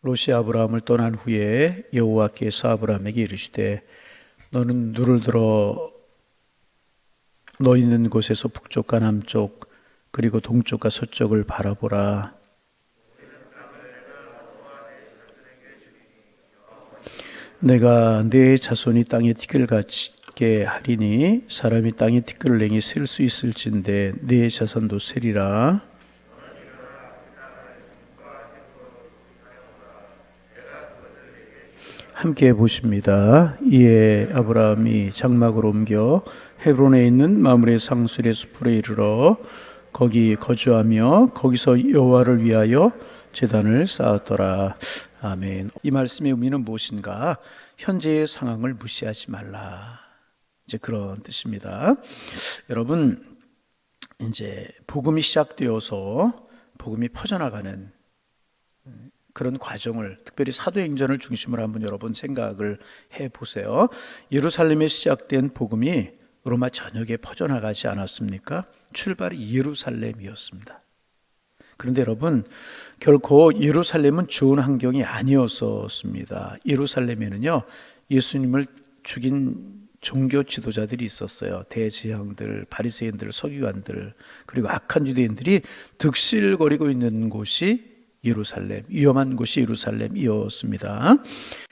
롯이 아브라함을 떠난 후에 여호와께서 아브라함에게 이르시되 너는 눈을 들어 너 있는 곳에서 북쪽과 남쪽 그리고 동쪽과 서쪽을 바라보라. 내가 네 자손이 땅에 티끌 같게 하리니 사람이 땅에 티끌을 냉이 셀 수 있을진데 네 자손도 세리라. 함께 보십니다. 이에 아브라함이 장막을 옮겨 헤브론에 있는 마므레 상술의 숲으로 이르러 거기 거주하며 거기서 여호와를 위하여 제단을 쌓았더라. 아멘. 이 말씀의 의미는 무엇인가? 현재의 상황을 무시하지 말라. 이제 그런 뜻입니다. 여러분, 이제 복음이 시작되어서 복음이 퍼져나가는 그런 과정을, 특별히 사도행전을 중심으로 한번 여러분 생각을 해보세요. 예루살렘에 시작된 복음이 로마 전역에 퍼져나가지 않았습니까? 출발이 예루살렘이었습니다. 그런데 여러분, 결코 예루살렘은 좋은 환경이 아니었었습니다. 예루살렘에는요, 예수님을 죽인 종교 지도자들이 있었어요. 대제사장들, 바리새인들, 서기관들, 그리고 악한 유대인들이 득실거리고 있는 곳이 예루살렘, 위험한 곳이 예루살렘이었습니다.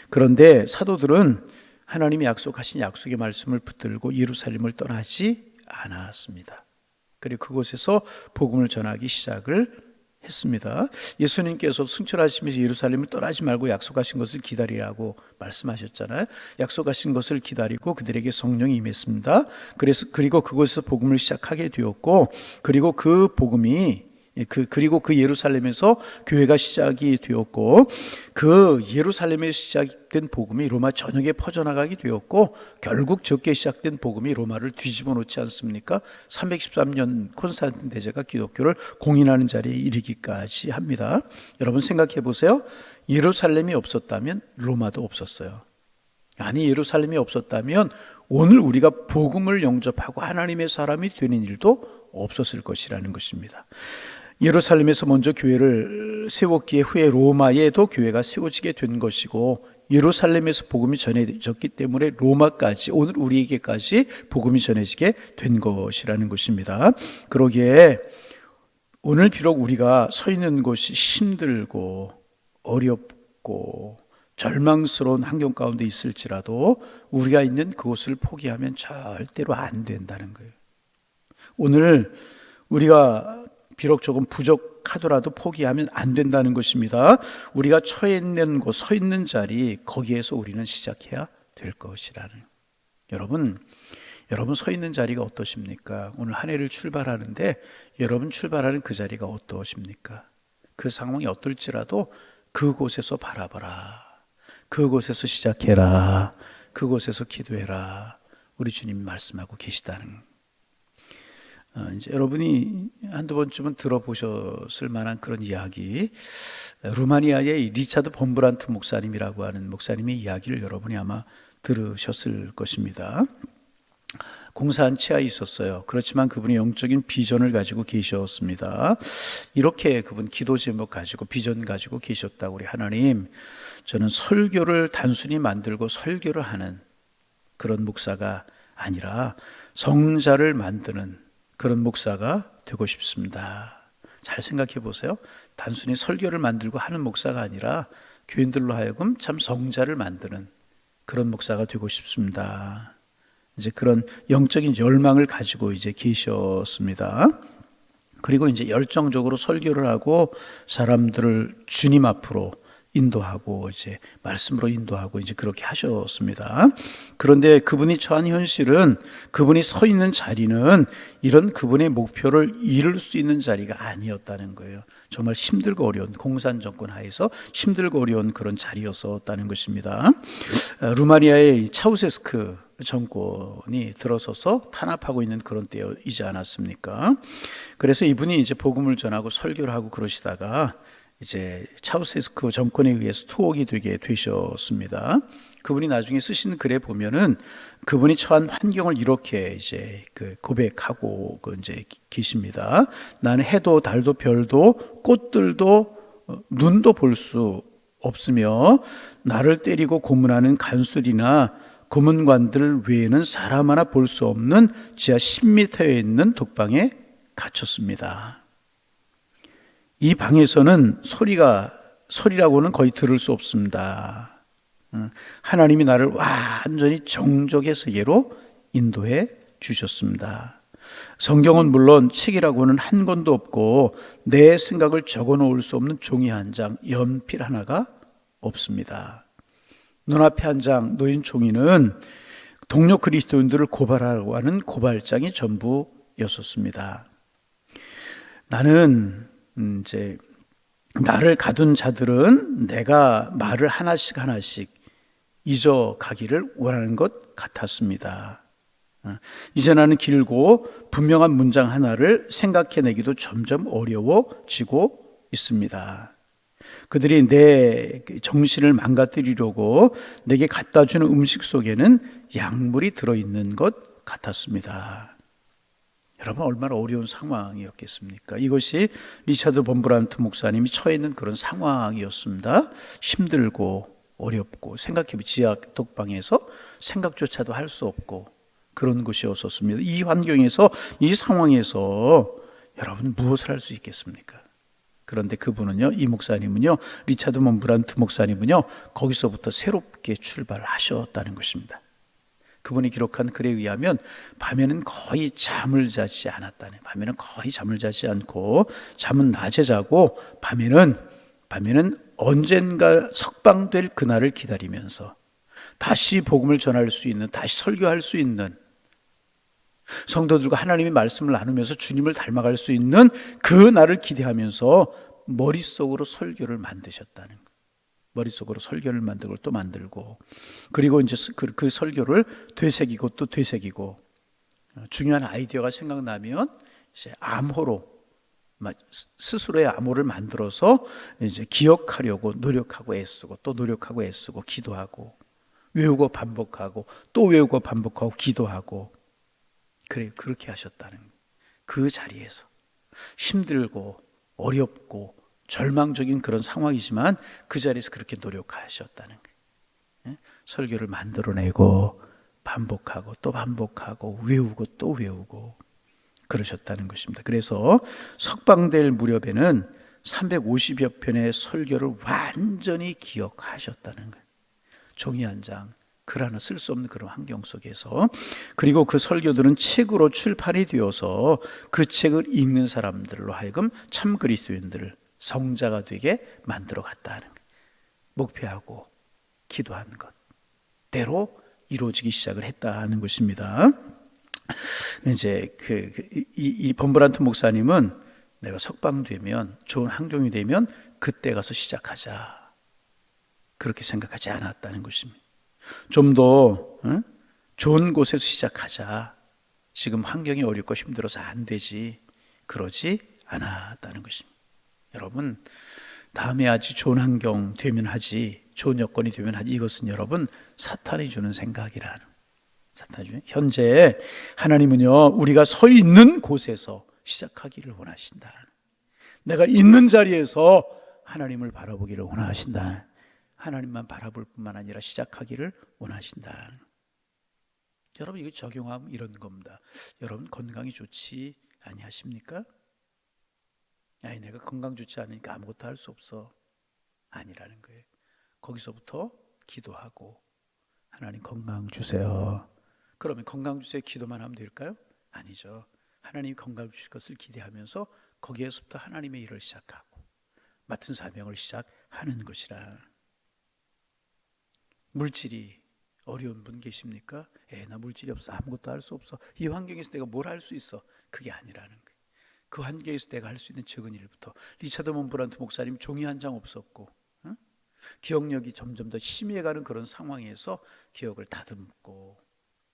그런데 사도들은 하나님이 약속하신 약속의 말씀을 붙들고 예루살렘을 떠나지 않았습니다. 그리고 그곳에서 복음을 전하기 시작을 했습니다. 예수님께서 승천하시면서 예루살렘을 떠나지 말고 약속하신 것을 기다리라고 말씀하셨잖아요. 약속하신 것을 기다리고 그들에게 성령이 임했습니다. 그리고 그곳에서 복음을 시작하게 되었고, 그리고 그 복음이 그리고 그 예루살렘에서 교회가 시작이 되었고, 그 예루살렘에 시작된 복음이 로마 전역에 퍼져나가게 되었고, 결국 적게 시작된 복음이 로마를 뒤집어 놓지 않습니까? 313년 콘스탄틴 대제가 기독교를 공인하는 자리에 이르기까지 합니다. 여러분 생각해 보세요. 예루살렘이 없었다면 로마도 없었어요. 아니, 예루살렘이 없었다면 오늘 우리가 복음을 영접하고 하나님의 사람이 되는 일도 없었을 것이라는 것입니다. 예루살렘에서 먼저 교회를 세웠기에 후에 로마에도 교회가 세워지게 된 것이고, 예루살렘에서 복음이 전해졌기 때문에 로마까지, 오늘 우리에게까지 복음이 전해지게 된 것이라는 것입니다. 그러기에 오늘 비록 우리가 서 있는 곳이 힘들고 어렵고 절망스러운 환경 가운데 있을지라도 우리가 있는 그곳을 포기하면 절대로 안 된다는 거예요. 오늘 우리가 비록 조금 부족하더라도 포기하면 안 된다는 것입니다. 우리가 처해 있는 곳, 서 있는 자리, 거기에서 우리는 시작해야 될 것이라는. 여러분 서 있는 자리가 어떠십니까? 오늘 한 해를 출발하는데 여러분 출발하는 그 자리가 어떠십니까? 그 상황이 어떨지라도 그곳에서 바라봐라. 그곳에서 시작해라. 그곳에서 기도해라. 우리 주님이 말씀하고 계시다는. 이제 여러분이 한두 번쯤은 들어보셨을 만한 그런 이야기, 루마니아의 리차드 폼브란트 목사님이라고 하는 목사님의 이야기를 여러분이 아마 들으셨을 것입니다. 공사한 치아에 있었어요. 그렇지만 그분이 영적인 비전을 가지고 계셨습니다. 이렇게 그분 기도 제목 가지고 비전 가지고 계셨다고, 우리 하나님, 저는 설교를 단순히 만들고 설교를 하는 그런 목사가 아니라 성자를 만드는 그런 목사가 되고 싶습니다. 잘 생각해 보세요. 단순히 설교를 만들고 하는 목사가 아니라 교인들로 하여금 참 성자를 만드는 그런 목사가 되고 싶습니다. 이제 그런 영적인 열망을 가지고 이제 계셨습니다. 그리고 이제 열정적으로 설교를 하고 사람들을 주님 앞으로 인도하고 이제 말씀으로 인도하고 이제 그렇게 하셨습니다. 그런데 그분이 처한 현실은, 그분이 서 있는 자리는 이런 그분의 목표를 이룰 수 있는 자리가 아니었다는 거예요. 정말 힘들고 어려운, 공산 정권 하에서 힘들고 어려운 그런 자리였었다는 것입니다. 루마니아의 차우세스크 정권이 들어서서 탄압하고 있는 그런 때이지 않았습니까? 그래서 이분이 이제 복음을 전하고 설교를 하고 그러시다가 이제 차우세스크 정권에 의해서 투옥이 되게 되셨습니다. 그분이 나중에 쓰신 글에 보면은 그분이 처한 환경을 이렇게 이제 고백하고 이제 계십니다. 나는 해도 달도 별도 꽃들도 눈도 볼 수 없으며 나를 때리고 고문하는 간술이나 고문관들 외에는 사람 하나 볼 수 없는 지하 10m에 있는 독방에 갇혔습니다. 이 방에서는 소리라고는 거의 들을 수 없습니다. 하나님이 나를 완전히 정적의 세계로 인도해 주셨습니다. 성경은 물론 책이라고는 한 권도 없고 내 생각을 적어 놓을 수 없는 종이 한 장, 연필 하나가 없습니다. 눈앞에 한 장 놓인 종이는 동료 그리스도인들을 고발하려고 하는 고발장이 전부였었습니다. 나는 이제 나를 가둔 자들은 내가 말을 하나씩 잊어가기를 원하는 것 같았습니다. 이제 나는 길고 분명한 문장 하나를 생각해내기도 점점 어려워지고 있습니다. 그들이 내 정신을 망가뜨리려고 내게 갖다주는 음식 속에는 약물이 들어있는 것 같았습니다. 여러분, 얼마나 어려운 상황이었겠습니까? 이것이 리차드 범브란트 목사님이 처해 있는 그런 상황이었습니다. 힘들고 어렵고 생각해보면 지하 독방에서 생각조차도 할 수 없고 그런 곳이었었습니다. 이 환경에서, 이 상황에서 여러분 무엇을 할 수 있겠습니까? 그런데 그분은요, 이 목사님은요, 리차드 범브란트 목사님은요, 거기서부터 새롭게 출발하셨다는 것입니다. 그분이 기록한 글에 의하면 밤에는 거의 잠을 자지 않았다네. 밤에는 거의 잠을 자지 않고 잠은 낮에 자고 밤에는 언젠가 석방될 그날을 기다리면서 다시 복음을 전할 수 있는, 다시 설교할 수 있는, 성도들과 하나님의 말씀을 나누면서 주님을 닮아갈 수 있는 그 날을 기대하면서 머릿속으로 설교를 만드셨다는 거예요. 머릿속으로 설교를 만들고 또 만들고, 그리고 이제 그 설교를 되새기고 또 되새기고, 중요한 아이디어가 생각나면 이제 암호로, 스스로의 암호를 만들어서 이제 기억하려고 노력하고 애쓰고 또 노력하고 애쓰고 기도하고 외우고 반복하고 또 외우고 반복하고 기도하고, 그래, 그렇게 하셨다는 거예요. 그 자리에서 힘들고 어렵고 절망적인 그런 상황이지만 그 자리에서 그렇게 노력하셨다는 거예요. 설교를 만들어내고 반복하고 또 반복하고 외우고 또 외우고 그러셨다는 것입니다. 그래서 석방될 무렵에는 350여 편의 설교를 완전히 기억하셨다는 거예요. 종이 한 장, 글 하나 쓸 수 없는 그런 환경 속에서. 그리고 그 설교들은 책으로 출판이 되어서 그 책을 읽는 사람들로 하여금 참 그리스도인들을 성자가 되게 만들어 갔다는 거예요. 목표하고 기도하는 것대로 이루어지기 시작을 했다는 것입니다. 이제 이 범브란트 목사님은 내가 석방되면, 좋은 환경이 되면 그때 가서 시작하자, 그렇게 생각하지 않았다는 것입니다. 좀 더 좋은 곳에서 시작하자, 지금 환경이 어렵고 힘들어서 안 되지, 그러지 않았다는 것입니다. 여러분, 다음에 아주 좋은 환경 되면 하지, 좋은 여건이 되면 하지, 이것은 여러분 사탄이 주는 생각이라는, 사탄이 주는, 현재 하나님은요, 우리가 서 있는 곳에서 시작하기를 원하신다. 내가 있는 자리에서 하나님을 바라보기를 원하신다. 하나님만 바라볼 뿐만 아니라 시작하기를 원하신다. 여러분, 이거 적용하면 이런 겁니다. 여러분, 건강이 좋지 아니하십니까? 아니, 내가 건강 좋지 않으니까 아무것도 할 수 없어, 아니라는 거예요. 거기서부터 기도하고, 하나님 건강 주세요. 그러면 건강 주세요 기도만 하면 될까요? 아니죠. 하나님 건강 주실 것을 기대하면서 거기에서부터 하나님의 일을 시작하고 맡은 사명을 시작하는 것이라. 물질이 어려운 분 계십니까? 나 물질이 없어, 아무것도 할 수 없어, 이 환경에서 내가 뭘 할 수 있어, 그게 아니라는 거예요. 그 환경에서 내가 할 수 있는 적은 일부터. 리차드 범브란트 목사님 종이 한 장 없었고, 기억력이 점점 더 심해가는 그런 상황에서 기억을 다듬고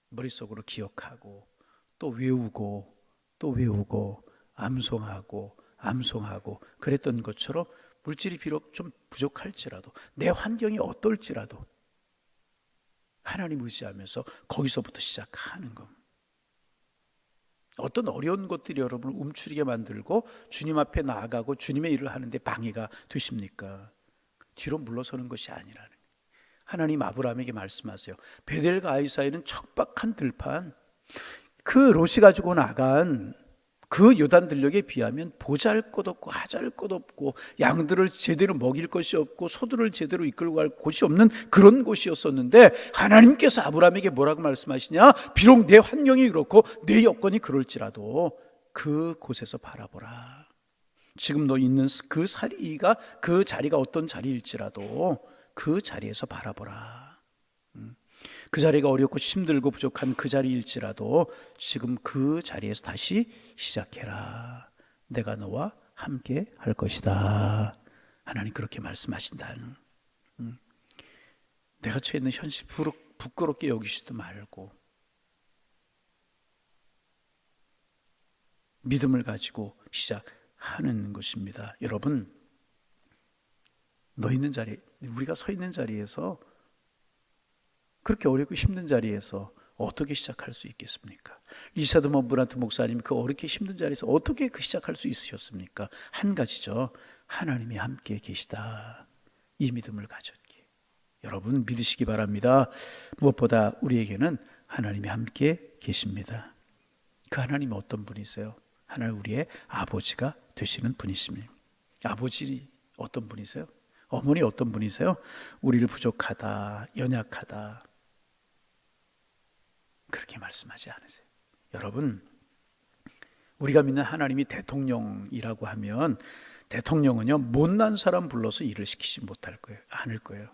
머릿속으로 기억하고 또 외우고 또 외우고 암송하고 그랬던 것처럼 물질이 비록 좀 부족할지라도, 내 환경이 어떨지라도 하나님 의지하면서 거기서부터 시작하는 겁니다. 어떤 어려운 것들이 여러분을 움츠리게 만들고 주님 앞에 나아가고 주님의 일을 하는데 방해가 되십니까? 뒤로 물러서는 것이 아니라는. 하나님 아브라함에게 말씀하세요. 베델과 아이 사이는 척박한 들판, 그 롯이 가지고 나간 그 요단 들녘에 비하면 보잘것없고 하잘것없고 양들을 제대로 먹일 것이 없고 소들을 제대로 이끌고 갈 곳이 없는 그런 곳이었었는데, 하나님께서 아브라함에게 뭐라고 말씀하시냐? 비록 내 환경이 그렇고 내 여건이 그럴지라도 그 곳에서 바라보라. 지금 너 있는 그 자리가, 그 자리가 어떤 자리일지라도 그 자리에서 바라보라. 그 자리가 어렵고 힘들고 부족한 그 자리일지라도 지금 그 자리에서 다시 시작해라. 내가 너와 함께 할 것이다. 하나님 그렇게 말씀하신다는. 내가 처해 있는 현실 부끄럽게 여기지도 말고 믿음을 가지고 시작하는 것입니다. 여러분, 너 있는 자리, 우리가 서 있는 자리에서, 그렇게 어렵고 힘든 자리에서 어떻게 시작할 수 있겠습니까? 리차드 먼브란트 목사님 그 어렵게 힘든 자리에서 어떻게 시작할 수 있으셨습니까? 한 가지죠. 하나님이 함께 계시다. 이 믿음을 가졌기에 여러분 믿으시기 바랍니다. 무엇보다 우리에게는 하나님이 함께 계십니다. 그 하나님은 어떤 분이세요? 하나님 우리의 아버지가 되시는 분이십니다. 아버지 어떤 분이세요? 어머니 어떤 분이세요? 우리를 부족하다, 연약하다 그렇게 말씀하지 않으세요. 여러분, 우리가 믿는 하나님이 대통령이라고 하면 대통령은요, 못난 사람 불러서 일을 시키지 못할 거예요. 않을 거예요.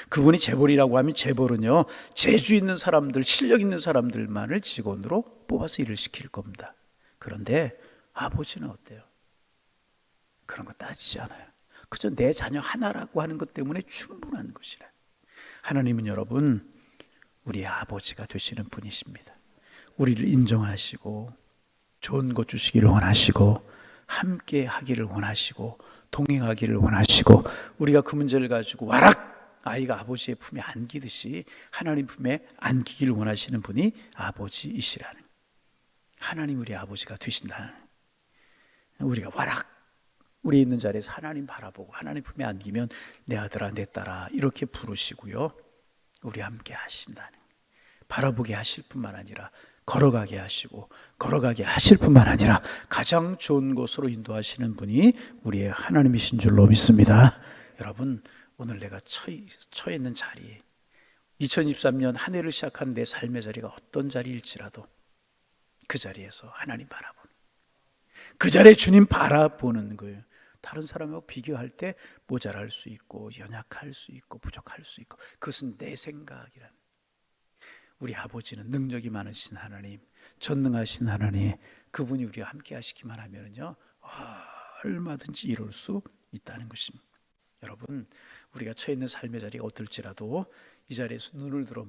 그분이 재벌이라고 하면 재벌은요, 재주 있는 사람들, 실력 있는 사람들만을 직원으로 뽑아서 일을 시킬 겁니다. 그런데 아버지는 어때요? 그런 거 따지지 않아요. 그저 내 자녀 하나라고 하는 것 때문에 충분한 것이라. 하나님은 여러분 우리의 아버지가 되시는 분이십니다. 우리를 인정하시고 좋은 것 주시기를 원하시고 함께 하기를 원하시고 동행하기를 원하시고, 우리가 그 문제를 가지고 와락 아이가 아버지의 품에 안기듯이 하나님 품에 안기기를 원하시는 분이 아버지이시라는, 하나님 우리 아버지가 되신다는, 우리가 와락 우리 있는 자리에서 하나님 바라보고 하나님 품에 안기면 내 아들아 내 딸아 이렇게 부르시고요, 우리 함께 하신다는, 바라보게 하실 뿐만 아니라 걸어가게 하시고 걸어가게 하실 뿐만 아니라 가장 좋은 곳으로 인도하시는 분이 우리의 하나님이신 줄로 믿습니다. 여러분, 오늘 내가 처해 있는 자리, 2023년 한 해를 시작한 내 삶의 자리가 어떤 자리일지라도 그 자리에서 하나님 바라보는, 그 자리에 주님 바라보는 거예요. 다른 사람하고 비교할 때 모자랄 수 있고 연약할 수 있고 부족할 수 있고, 그것은 내 생각이란, 우리 아버지는 능력이 많으신 하나님, 전능하신 하나님, 그분이 우리와 함께 하시기만 하면요 얼마든지 이룰 수 있다는 것입니다. 여러분, 우리가 처해 있는 삶의 자리가 어떨지라도 이 자리에서 눈을 들어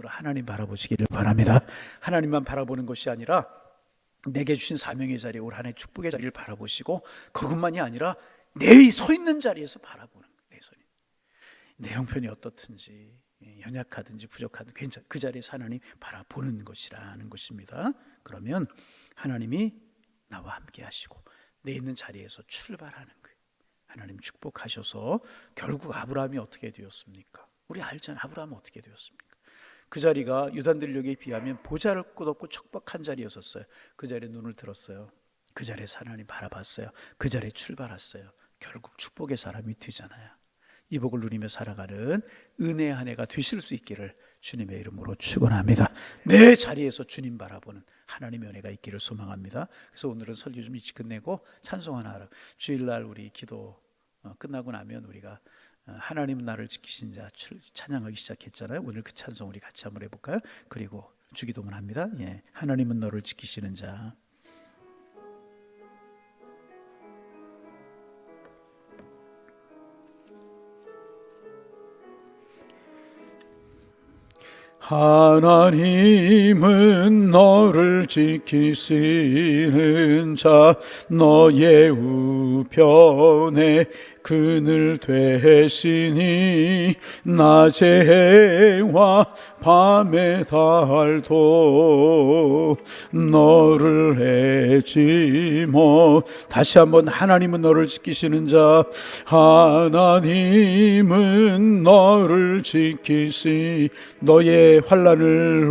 하나님 바라보시기를 바랍니다. 하나님만 바라보는 것이 아니라 내게 주신 사명의 자리, 올 한 해 축복의 자리를 바라보시고, 그것만이 아니라 내 서 있는 자리에서 바라보는 거예요. 내 형편이 어떻든지 연약하든지 부족하든지 괜찮아, 그 자리에서 하나님 바라보는 것이라는 것입니다. 그러면 하나님이 나와 함께 하시고 내 있는 자리에서 출발하는 거예요. 하나님 축복하셔서 결국 아브라함이 어떻게 되었습니까? 우리 알잖아요. 아브라함은 어떻게 되었습니까? 그 자리가 요단들녘에 비하면 보잘것없고 척박한 자리였었어요. 그 자리에 눈을 들었어요. 그 자리에서 하나님 바라봤어요. 그 자리에 출발했어요. 결국 축복의 사람이 되잖아요. 이 복을 누리며 살아가는 은혜의 한 해가 되실 수 있기를 주님의 이름으로 축원합니다. 내 자리에서 주님 바라보는 하나님의 은혜가 있기를 소망합니다. 그래서 오늘은 설교 좀 일찍 끝내고 찬송 하나 하라. 주일날 우리 기도 끝나고 나면 우리가 하나님은 나를 지키신 자 찬양하기 시작했잖아요. 오늘 그 찬송 우리 같이 한번 해볼까요? 그리고 주기도문 합니다. 하나님은 너를 지키시는 자. 하나님은 너를 지키시는 자, 너의 우편에 그늘 되시니 낮의 해와 밤의 달도 너를 해지모. 다시 한번 하나님은 너를 지키시는 자, 하나님은 너를 지키시. 너의 환난을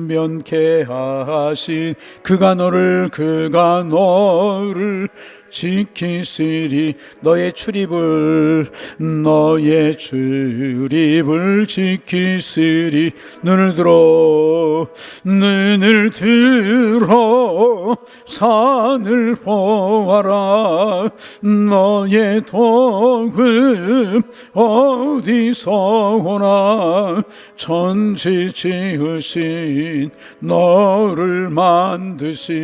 면케하신 그가 너를 지키시리. 너의 출입을 지키시리. 눈을 들어 산을 보아라. 너의 도움 어디서 오나. 천지 지으신 너를 만드신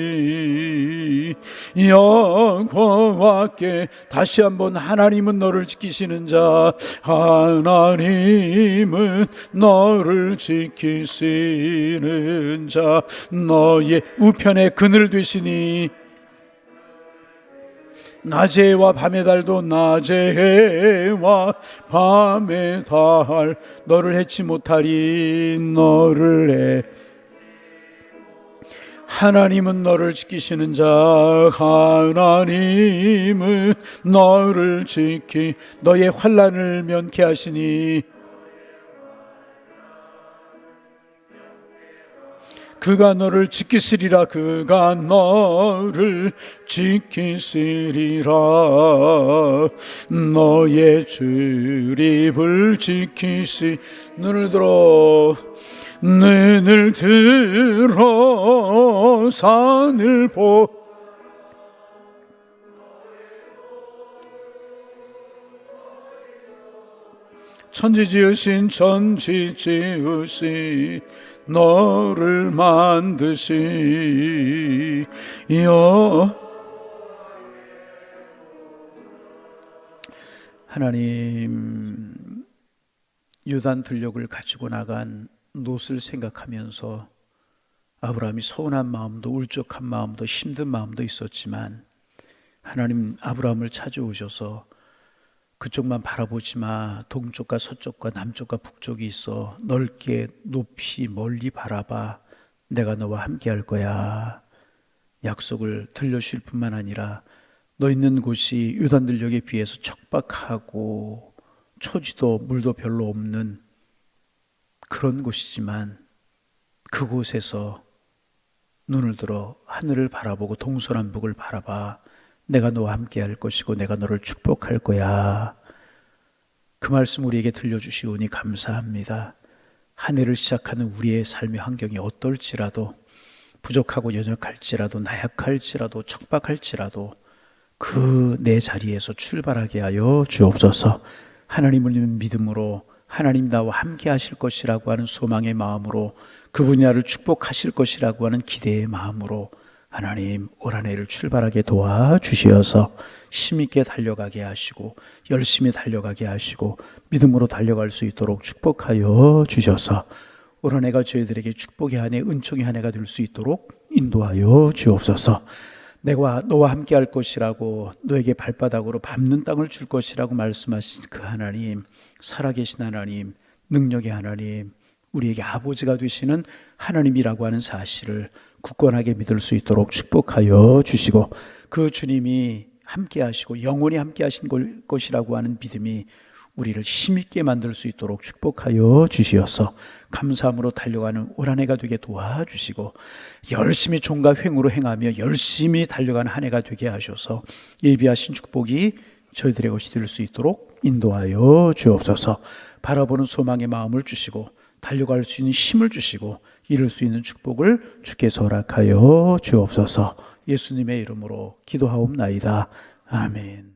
여호와께. 다시 한번 하나님은 너를 지키시는 자, 하나님은 너를 지키시는 자, 너의 우편의 그늘 되시니 낮의 해와 밤의 달도 낮의 해와 밤의 달 너를 해치 못하리. 하나님은 너를 지키시는 자, 하나님은 너를 지키 너의 환난을 면케하시니 그가 너를 지키시리라. 그가 너를 지키시리라. 너의 출입을 지키시. 눈을 들어 산을 천지 지으신 너를 만드시여. 하나님, 요단 들녘을 가지고 나간 롯을 생각하면서 아브라함이 서운한 마음도 울적한 마음도 힘든 마음도 있었지만, 하나님 아브라함을 찾아오셔서 그쪽만 바라보지 마. 동쪽과 서쪽과 남쪽과 북쪽이 있어. 넓게 높이 멀리 바라봐. 내가 너와 함께 할 거야. 약속을 들려주실 뿐만 아니라 너 있는 곳이 요단들녘에 비해서 척박하고 초지도 물도 별로 없는 그런 곳이지만 그곳에서 눈을 들어 하늘을 바라보고 동서남북을 바라봐. 내가 너와 함께 할 것이고 내가 너를 축복할 거야. 그 말씀 우리에게 들려주시오니 감사합니다. 한 해를 시작하는 우리의 삶의 환경이 어떨지라도, 부족하고 연약할지라도, 나약할지라도, 척박할지라도 그 내 자리에서 출발하게 하여 주옵소서. 하나님을 믿음으로 하나님 나와 함께 하실 것이라고 하는 소망의 마음으로, 그분이 나를 축복하실 것이라고 하는 기대의 마음으로 하나님 올 한 해를 출발하게 도와주시어서 힘있게 달려가게 하시고 열심히 달려가게 하시고 믿음으로 달려갈 수 있도록 축복하여 주셔서 올 한 해가 저희들에게 축복의 한 해, 은총의 한 해가 될 수 있도록 인도하여 주옵소서. 내가 너와 함께 할 것이라고, 너에게 발바닥으로 밟는 땅을 줄 것이라고 말씀하신 그 하나님, 살아계신 하나님, 능력의 하나님, 우리에게 아버지가 되시는 하나님이라고 하는 사실을 굳건하게 믿을 수 있도록 축복하여 주시고, 그 주님이 함께 하시고 영원히 함께 하신 것이라고 하는 믿음이 우리를 힘있게 만들 수 있도록 축복하여 주시어서 감사함으로 달려가는 올 한 해가 되게 도와주시고, 열심히 종과 횡으로 행하며 열심히 달려가는 한 해가 되게 하셔서 예비하신 축복이 저희들의 것이 될 수 있도록 인도하여 주옵소서. 바라보는 소망의 마음을 주시고 달려갈 수 있는 힘을 주시고 이룰 수 있는 축복을 주께서 허락하여 주옵소서. 예수님의 이름으로 기도하옵나이다. 아멘.